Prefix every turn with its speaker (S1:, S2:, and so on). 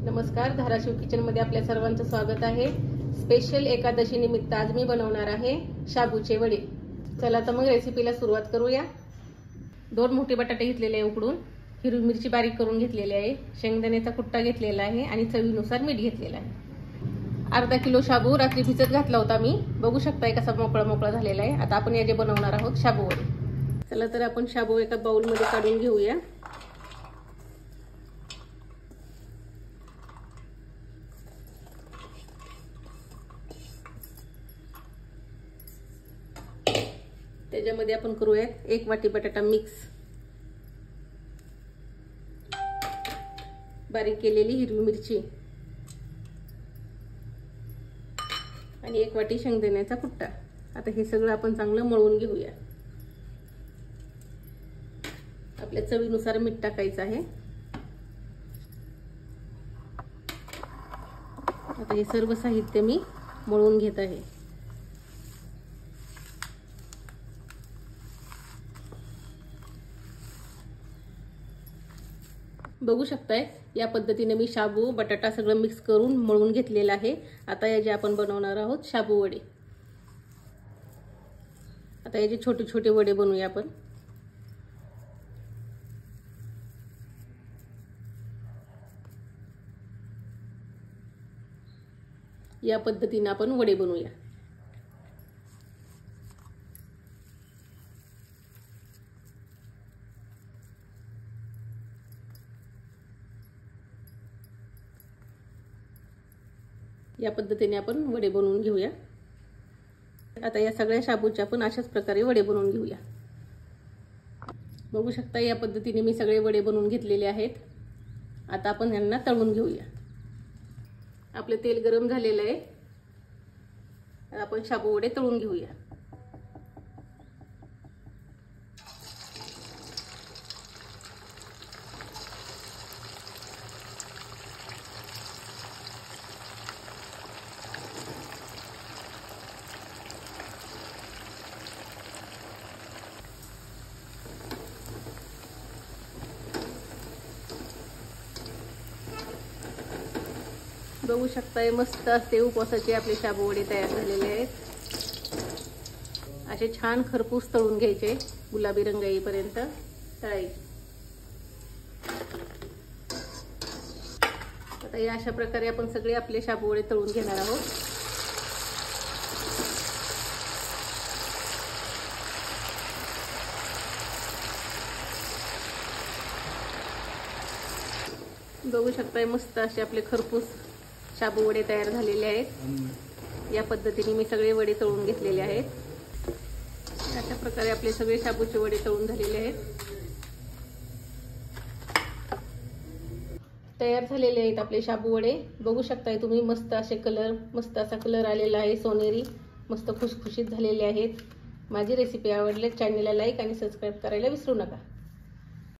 S1: नमस्कार, धाराशिव किचन मध्ये आपल्या सर्वांचं स्वागत आहे। स्पेशल एकादशी निमित्त आज मी बनवणार आहे शाबूचे वडे। चला तर मग रेसिपीला सुरुवात करूया। 2 मोठे बटाटे घेतलेले आहे उकडून, हिरवी मिरची बारीक करून घेतलेली आहे, शेंगदाण्याचा कुट्टा घेतलेला आहे आणि चवीनुसार मीठ घेतलेलं आहे। अर्धा किलो शाबू रात्री भिजत घातला होता मी, बघू शकताय कसा मोकळा मोकळा झालेला आहे। आता आपण याचे बनवणार आहोत शाबू वडे। चला तर आपण शाबू एका बाउल मध्ये काढून घेऊया। त्याच्यामध्ये आपण करूया 1 वाटी बटाटा मिक्स, बारीक केलेली हिरवी मिरची आणि 1 वाटी शेंगदाण्याचा कुट्टा। आता हे सगळं आपण चांगलं मळून घेऊया। आपल्या चवीनुसार मीठ टाकायचं आहे। आता हे सर्व साहित्य मी मळून घेत आहे। बघू शकताय या पद्धतीने मी शाबू बटाटा सगळं मिक्स करून मळून घेतलेलं आहे। आता याचे आपण बनवणार आहोत शाबू वडे। आता याचे छोटे छोटे वडे बनवूया आपण। या पद्धतीने आपण वडे बनवूया। या पद्धतीने आपण वडे बनवून घेऊया। आता या सगळ्या शाबूच्या आपण अशाच प्रकारे वडे बनवून घेऊया। बघू शकता या पद्धतीने मी सगळे वडे बनवून घेतलेले आहेत। आता आपण यांना तळून घेऊया। आपले तेल गरम झालेले आहे, आपण शाबू वडे तळून घेऊया। बघू शकताय मस्त असे उपवासाचे आपले शाबू वडे तयार झालेले आहेत। असे छान खरपूस तळून घ्यायचे, गुलाबी रंग येईपर्यंत तळायचे। आता या अशा प्रकारे आपण सगळे आपले शाबू वडे तळून घेणार आहोत। बघू शकताय मस्त असे आपले खरपूस शाबू वडे तयार झालेले आहेत। या पद्धतीने मी सगळे वडे तळून घेतलेले आहेत। अशा प्रकारे आपले सगळे शाबूचे वडे तळून झालेले आहेत, तयार झालेले आहेत आपले शाबू वडे। बघू शकताय तुम्ही मस्त असे मस्त असा कलर आलेला आहे, सोनेरी मस्त खुशखुशीत झालेले आहेत। माझी रेसिपी आवडली चॅनलला लाईक आणि सबस्क्राइब करायला विसरू नका।